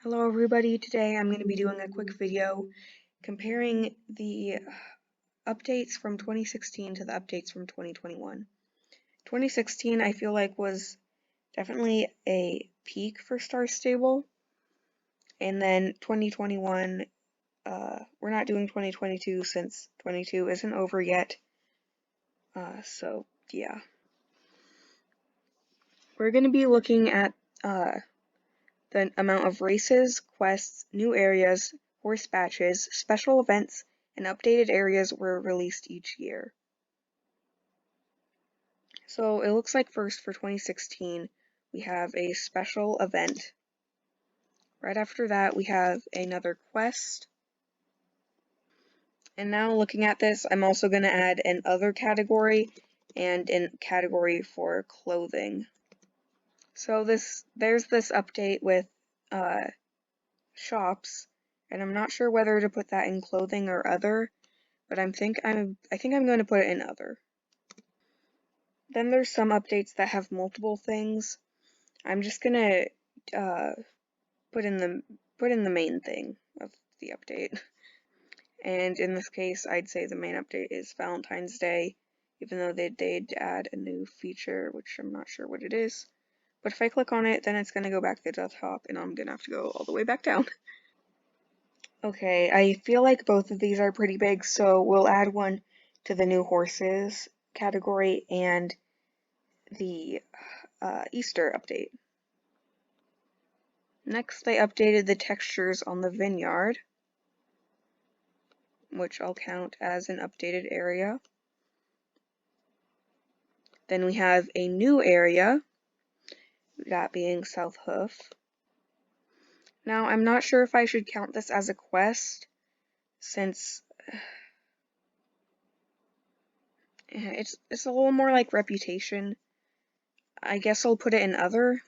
Hello everybody, today I'm going to be doing a quick video comparing the updates from 2016 to the updates from 2021. 2016 I feel like was definitely a peak for Star Stable, and then 2021, we're not doing 2022 since 22 isn't over yet, so yeah. We're going to be looking at the amount of races, quests, new areas, horse batches, special events, and updated areas were released each year. So it looks like first for 2016, we have a special event. Right after that, we have another quest. And now looking at this, I'm also going to add an other category and a category for clothing. So there's this update with shops, and I'm not sure whether to put that in clothing or other, but I think I'm going to put it in other. Then there's some updates that have multiple things. I'm just gonna put in the main thing of the update. And in this case, I'd say the main update is Valentine's Day, even though they did add a new feature, which I'm not sure what it is. But if I click on it, then it's gonna go back to the top, and I'm gonna have to go all the way back down. Okay, I feel like both of these are pretty big, so we'll add one to the new horses category and the Easter update. Next, they updated the textures on the vineyard, which I'll count as an updated area. Then we have a new area, that being South Hoof. Now, I'm not sure if I should count this as a quest, since it's a little more like Reputation. I guess I'll put it in other.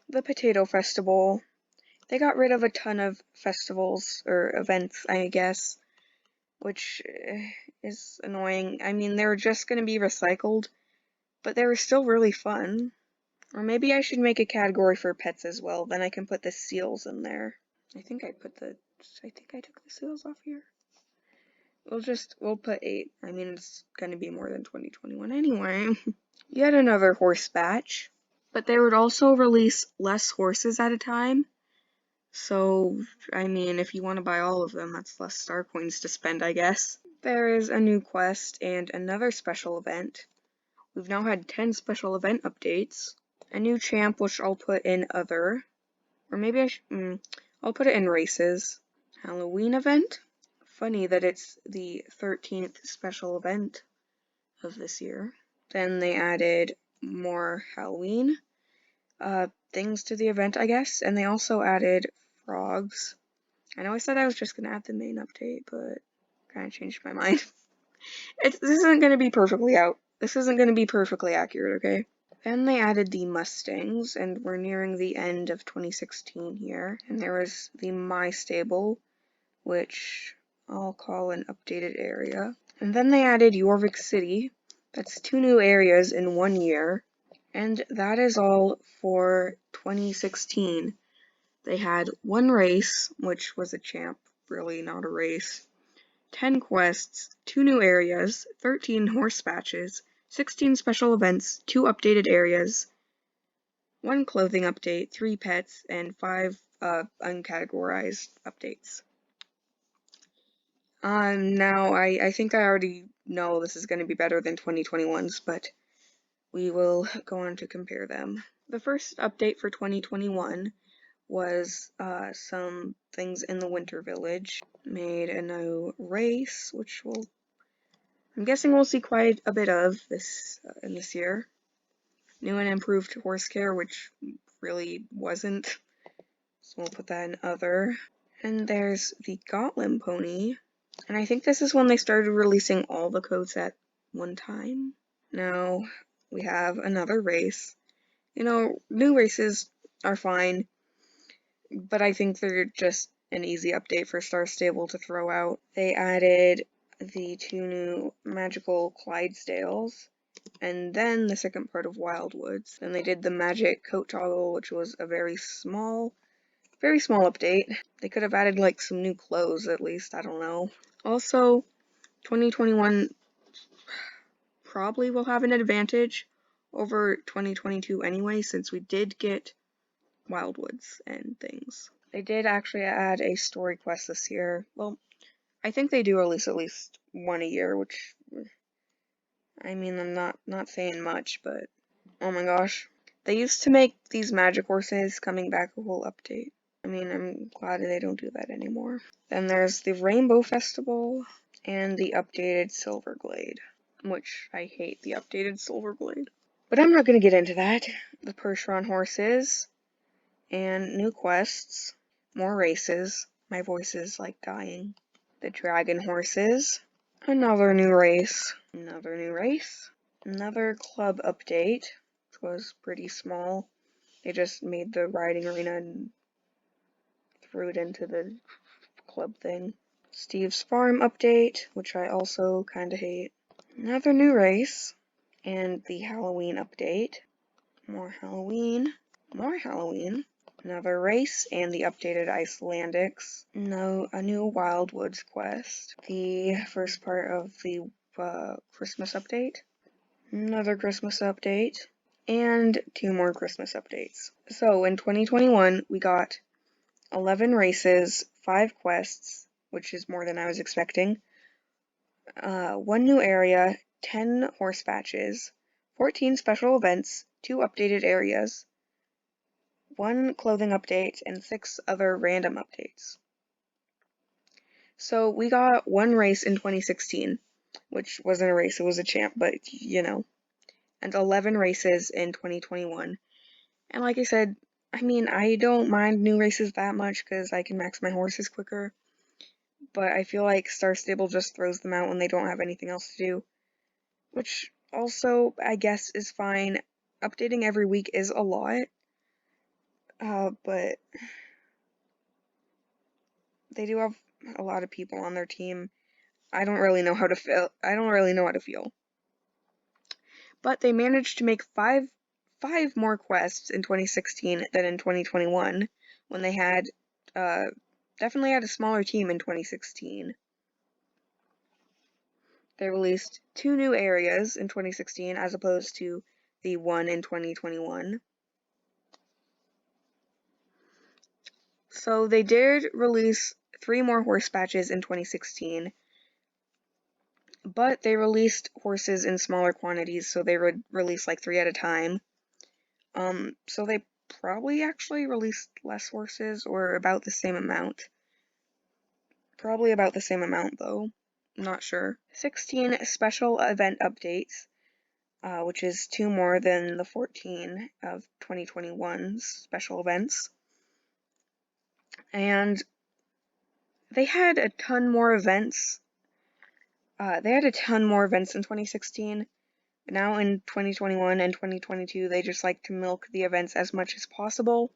The Potato Festival. They got rid of a ton of festivals or events, I guess, which is annoying. I mean, they were just going to be recycled, but they were still really fun. Or maybe I should make a category for pets as well, then I can put the seals in there. I think I took the seals off here. We'll put 8. I mean, it's gonna be more than 2021 anyway. Yet another horse batch. But they would also release less horses at a time. So, I mean, if you want to buy all of them, that's less star coins to spend, I guess. There is a new quest and another special event. We've now had 10 special event updates. A new champ, which I'll put in other. Or maybe I'll put it in races. Halloween event. Funny that it's the 13th special event of this year. Then they added more Halloween things to the event, I guess, and they also added frogs. I know I said I was just going to add the main update, but kind of changed my mind. This isn't going to be perfectly out. This isn't going to be perfectly accurate, okay? Then they added the Mustangs, and we're nearing the end of 2016 here. And there was the My Stable, which I'll call an updated area. And then they added Jorvik City. That's 2 new areas in 1 year. And that is all for 2016. They had 1 race, which was a champ, really not a race, 10 quests, 2 new areas, 13 horse batches, 16 special events, 2 updated areas, 1 clothing update, 3 pets, and 5 uncategorized updates. Now I think I already know this is going to be better than 2021's, but we will go on to compare them. The first update for 2021 was some things in the Winter Village. Made a new race, which I'm guessing we'll see quite a bit of this in this year. New and improved horse care, which really wasn't, so we'll put that in other. And there's the Gotland pony, and I think this is when they started releasing all the coats at one time. Now we have another race. You know, new races are fine, but I think they're just an easy update for Star Stable to throw out. They added the 2 new magical Clydesdales, and then the second part of Wildwoods. Then they did the magic coat toggle, which was a very small update. They could have added like some new clothes at least, I don't know. Also, 2021 probably will have an advantage over 2022 anyway, since we did get Wildwoods and things. They did actually add a story quest this year. Well, I think they do release at least one a year, which, I mean, I'm not saying much, but oh my gosh. They used to make these magic horses coming back a whole update. I mean, I'm glad they don't do that anymore. Then there's the Rainbow Festival and the updated Silverglade, which I hate the updated Silverglade. But I'm not going to get into that. The Percheron horses and new quests, more races. My voice is like dying. The Dragon horses, another new race, another club update, which was pretty small. They just made the riding arena and threw it into the club thing. Steve's Farm update, which I also kinda hate. Another new race, and the Halloween update. More Halloween. Another race, and the updated Icelandics. A new Wildwoods quest. The first part of the Christmas update. Another Christmas update. And 2 more Christmas updates. So in 2021, we got 11 races, 5 quests, which is more than I was expecting, 1 new area, 10 horse patches, 14 special events, 2 updated areas, 1 clothing update, and 6 other random updates. So we got 1 race in 2016, which wasn't a race, it was a champ, but you know, and 11 races in 2021. And like I said, I mean, I don't mind new races that much because I can max my horses quicker, but I feel like Star Stable just throws them out when they don't have anything else to do, which also, I guess, is fine. Updating every week is a lot, but they do have a lot of people on their team. I don't really know how to feel. But they managed to make five more quests in 2016 than in 2021, when they had definitely had a smaller team in 2016. They released 2 new areas in 2016 as opposed to the 1 in 2021. So they did release 3 more horse patches in 2016, but they released horses in smaller quantities, so they would release like 3 at a time. So they probably actually released less horses, or about the same amount. Probably about the same amount, though. Not sure. 16 special event updates, which is 2 more than the 14 of 2021's special events. And they had a ton more events. They had a ton more events in 2016. But now in 2021 and 2022, they just like to milk the events as much as possible.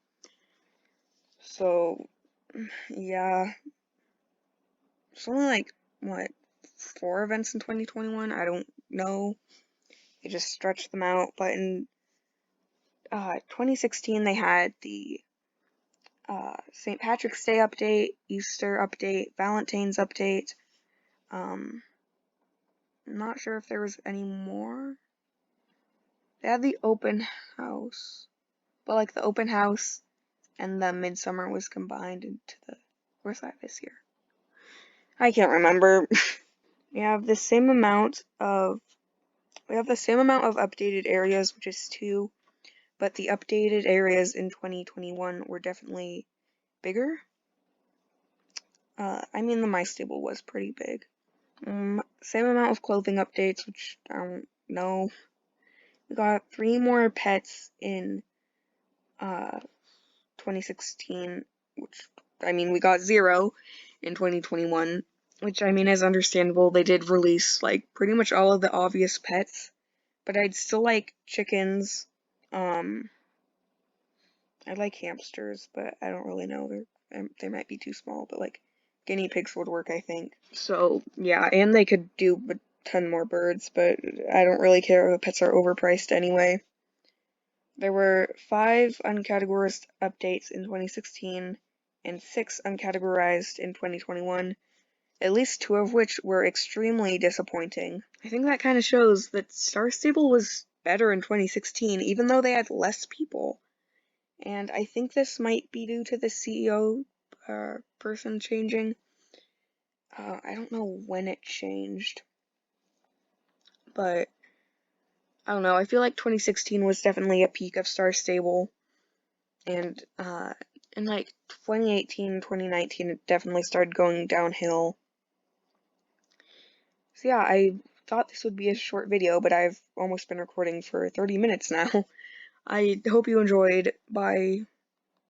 So, yeah. It's only like, what, 4 events in 2021? I don't know. They just stretched them out. But in 2016, they had the St. Patrick's Day update, Easter update, Valentine's update. I'm not sure if there was any more. They had the open house, but like the open house and the midsummer was combined into the, where's that this year? I can't remember. We have the same amount of updated areas, which is 2, but the updated areas in 2021 were definitely bigger. I mean, the My Stable was pretty big. Same amount of clothing updates, which I don't know. We got 3 more pets in 2016, which, I mean, we got 0 in 2021, which, I mean, is understandable. They did release, like, pretty much all of the obvious pets, but I'd still like chickens. I like hamsters, but I don't really know. They might be too small, but, like, guinea pigs would work, I think. So, yeah, and they could do ton more birds, but I don't really care if the pets are overpriced anyway. There were 5 uncategorized updates in 2016 and 6 uncategorized in 2021, at least 2 of which were extremely disappointing. I think that kind of shows that Star Stable was better in 2016, even though they had less people. And I think this might be due to the CEO person changing. I don't know when it changed, but I don't know. I feel like 2016 was definitely a peak of Star Stable, and in like 2018, 2019, it definitely started going downhill. So yeah, I thought this would be a short video, but I've almost been recording for 30 minutes now. I hope you enjoyed. Bye.